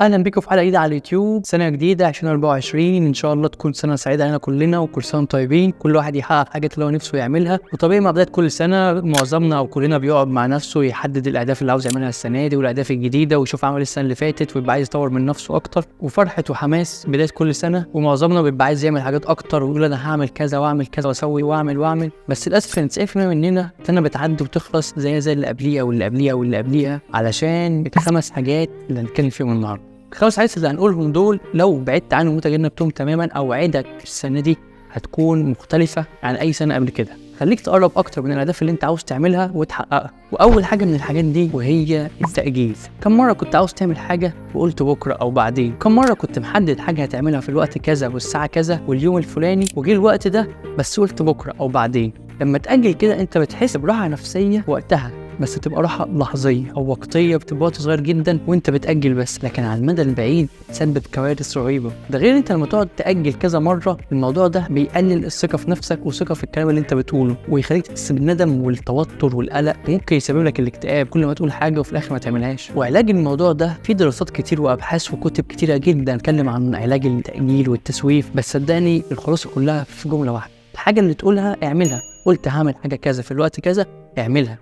اهلا بيكم في حلقه جديده على اليوتيوب. سنه جديده 2024 ان شاء الله تكون سنه سعيده علينا كلنا، وكل سنه طيبين. كل واحد يحقق حاجات اللي هو نفسه يعملها، وطبيعي مع بدايه كل سنه معظمنا او كلنا بيقعد مع نفسه يحدد الاهداف اللي عاوز يعملها السنه دي والاهداف الجديده، ويشوف عمل السنه اللي فاتت ويبقى عايز يطور من نفسه اكتر، وفرحه وحماس بدايه كل سنه. ومعظمنا بيبقى عايز يعمل حاجات اكتر ويقول انا هعمل كذا واعمل كذا واسوي واعمل، بس للاسف 90% مننا سنه بتعدي وتخلص زي اللي قبليها واللي قبليها واللي قبليها، علشان الخمس حاجات اللي هنتكلم فيهم النهارده. الخمس حاجات اللي هنقولهم دول لو بعدت عنهم وتجنبتهم تماما، اوعدك السنه دي هتكون مختلفه عن اي سنه قبل كده. خليك تقرب اكتر من الاهداف اللي انت عاوز تعملها وتحققها. واول حاجه من الحاجات دي وهي التاجيل. كم مره كنت عاوز تعمل حاجه وقلت بكره او بعدين؟ كم مره كنت محدد حاجه هتعملها في الوقت كذا والساعه كذا واليوم الفلاني، وجي الوقت ده بس قلت بكره او بعدين؟ لما تاجل كده انت بتحس براحه نفسيه وقتها، بس تبقى راحه لحظيه او وقتيه، بتبقى وقت صغير جدا وانت بتاجل بس، لكن على المدى البعيد تسبب كوارث رهيبه. ده غير انت لما تقعد تاجل كذا مره، الموضوع ده بيقلل الثقه في نفسك وثقه في الكلام اللي انت بتقوله، ويخليك تحس بالندم والتوتر والقلق، ممكن يسبب لك الاكتئاب كل ما تقول حاجه وفي الاخر ما تعملهاش. وعلاج الموضوع ده في دراسات كتير وابحاث وكتب كتيره جدا اتكلم عن علاج التاجيل والتسويف، بس صدقني الخلاصه كلها في جمله واحده: الحاجه اللي تقولها اعملها. قلت هعمل حاجه كذا في الوقت كذا، اعملها.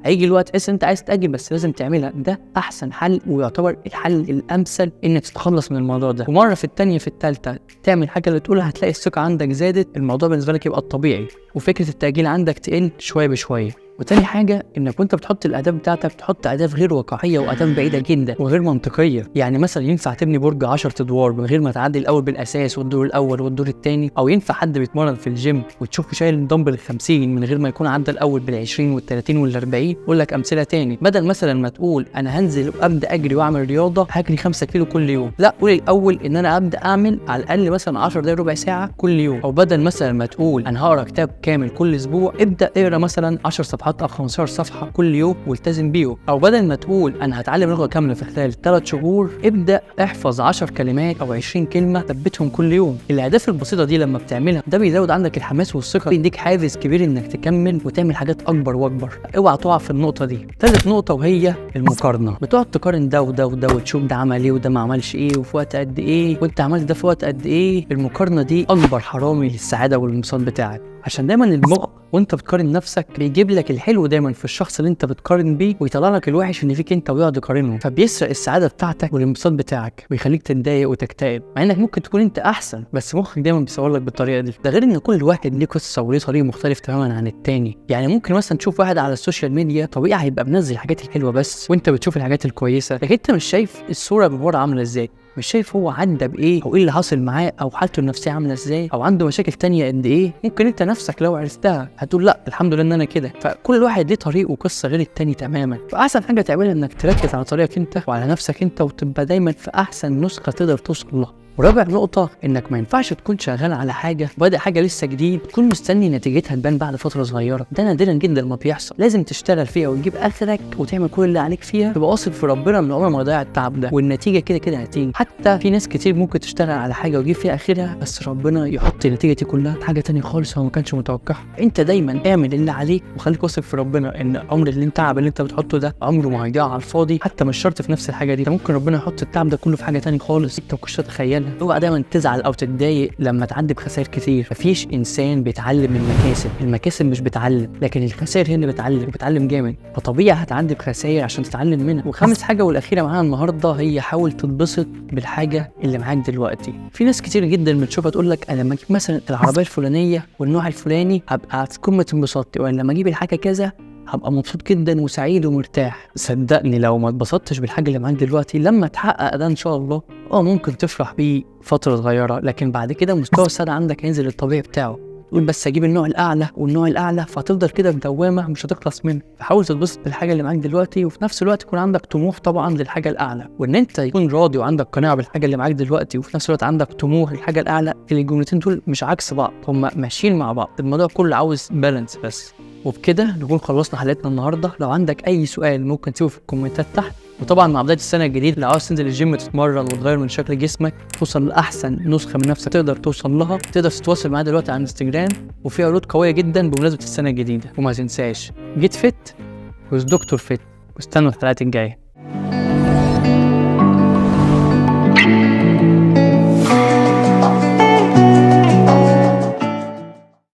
هيجي الوقت تحس انت عايز تأجل بس لازم تعملها. ده احسن حل ويعتبر الحل الامثل انك تتخلص من الموضوع ده. ومره في التانية في التالتة تعمل حاجه اللي تقولها، هتلاقي الثقه عندك زادت، الموضوع بالنسبه لك يبقى الطبيعي، وفكره التأجيل عندك تقل شويه بشويه. وتاني حاجه انك وانت بتحط الاهداف بتاعتك تحط اهداف غير واقعيه واهداف بعيده جدا وغير منطقيه. يعني مثلا ينفع تبني برج 10 ادوار من غير ما تعدي الاول بالاساس والدور الاول والدور الثاني؟ او ينفع حد بيتمرن في الجيم وتشوفه شايل دمبل 50 من غير ما يكون عدى الاول بال20 وال30 وال40؟ اقول لك امثله تاني. بدل مثلا ما تقول انا هنزل ابدا اجري واعمل رياضه هجري 5 كيلو كل يوم، لا قول الاول ان انا ابدا اعمل على الاقل مثلا 10 دقايق ربع ساعه كل يوم. او بدل مثلا ما تقول انا هقرا كتاب كامل كل اسبوع، ابدا اقرا مثلا 10 صفحات او 15 صفحه كل يوم والتزم بيهم. او بدل ما تقول انا هتعلم لغه كامله في خلال 3 شهور، ابدا احفظ 10 كلمات او 20 كلمه ثبتهم كل يوم. الاهداف البسيطه دي لما بتعملها ده بيزود عندك الحماس والثقه، بيديك حافز كبير انك تكمل وتعمل حاجات اكبر واكبر. اوعى تقع في النقطه دي. ثالث نقطه وهي المقارنه. بتقعد تقارن ده وده وده وتشوف ده عمل ايه وده ما عملش ايه وفي وقت قد ايه وانت عملت ده في وقت قد ايه. المقارنه دي اكبر حرامي للسعاده والانبساط بتاعك، عشان دايما المخ وانت بتقارن نفسك بيجيب لك الحلو دايما في الشخص اللي انت بتقارن بيه، ويطلع لك الوحش اللي فيك انت ويقعد يقارنه، فبيسرق السعاده بتاعتك والانبساط بتاعك ويخليك تتضايق وتكتئب، مع انك ممكن تكون انت احسن بس مخك دايما بيصور لك بالطريقه دي. ده غير ان كل واحد ليه قصه وليه طريق مختلف تماما عن التاني. يعني ممكن مثلا تشوف واحد على السوشيال ميديا طبيعي هيبقى منزل الحاجات الحلوه بس، وانت بتشوف الحاجات الكويسه، لكن انت مش شايف الصوره من ورا عامله ازاي، مش شايف هو عدى بايه او ايه اللي حاصل معاه او حالته النفسيه عامله ازاي او عنده مشاكل تانية قد ايه. ممكن انت نفسك لو عرفتها هتقول لا الحمد لله ان انا كده. فكل واحد ليه طريق وقصه غير التاني تماما. فاحسن حاجه تعملها انك تركز على طريقك انت وعلى نفسك انت، وتبقى دايما في احسن نسخه تقدر توصل لها. ورابع نقطة انك ما ينفعش تكون شغال على حاجة وبادئ حاجة لسه جديد تكون مستني نتيجتها تبان بعد فترة صغيرة. ده نادرا جدا ما بيحصل. لازم تشتغل فيها وتجيب اخرك وتعمل كل اللي عليك فيها، تبقى واثق في ربنا من عمر ما يضيع التعب ده، والنتيجة كده كده هتيجي. حتى في ناس كتير ممكن تشتغل على حاجة وتجيب فيها اخرها بس ربنا يحط النتيجة دي كلها حاجة تانية خالص هو ما كانش متوقعها. انت دايما اعمل اللي عليك وخليك واثق في ربنا ان عمر اللي التعب اللي انت بتحطه ده عمره ما هيضيع على الفاضي. حتى مش شرط في نفس الحاجة دي، ممكن ربنا يحط التعب ده كله في حاجة تانية خالص انت ما كنتش تتخيلها. اوعى دايما تزعل او تتضايق لما تعدي بخسائر كتير. مفيش انسان بيتعلم من المكاسب مش بتعلم، لكن الخسائر هي اللي بتعلم وبتعلم جامد، فطبيعي هتعدي بخسائر عشان تتعلم منها. وخامس حاجه والاخيره معانا النهارده هي حاول تتبسط بالحاجه اللي معاك دلوقتي. في ناس كتير جدا بتشوفها تقول لك انا لما اجيب مثلا العربيه الفلانيه والنوع الفلاني هبقى في قمه انبساطي، ولا لما اجيب الحاجه كذا هبقى مبسوط جدا وسعيد ومرتاح. صدقني لو ما اتبسطتش بالحاجه اللي معاك دلوقتي، لما تحقق ده ان شاء الله ممكن تفرح بيه فتره صغيره، لكن بعد كده مستوى السعاده عندك هينزل الطبيعي بتاعه. تقول بس اجيب النوع الاعلى والنوع الاعلى، فهتفضل كده بدوامه مش هتخلص منه. فحاول تتبسط بالحاجه اللي معاك دلوقتي، وفي نفس الوقت يكون عندك طموح طبعا للحاجه الاعلى، وان انت يكون راضي وعندك قناعه بالحاجه اللي معاك دلوقتي وفي نفس الوقت عندك طموح للحاجه الاعلى. الجملتين دول مش عكس بعض، هم ماشيين مع بعض. الموضوع كله عاوز بالانس بس. وبكده نكون خلصنا حلقتنا النهارده. لو عندك اي سؤال ممكن تسيبه في الكومنتات تحت. وطبعا مع بدايه السنه الجديده لو عاوز تنزل الجيم تتمرن وتغير من شكل جسمك توصل لاحسن نسخه من نفسك تقدر توصل لها، تقدر تتواصل معايا دلوقتي على انستجرام، وفي عروض قويه جدا بمناسبه السنه الجديده. وما تنساش جيت فيت وذ دكتور فيت. واستنوا الحلقات الجايه.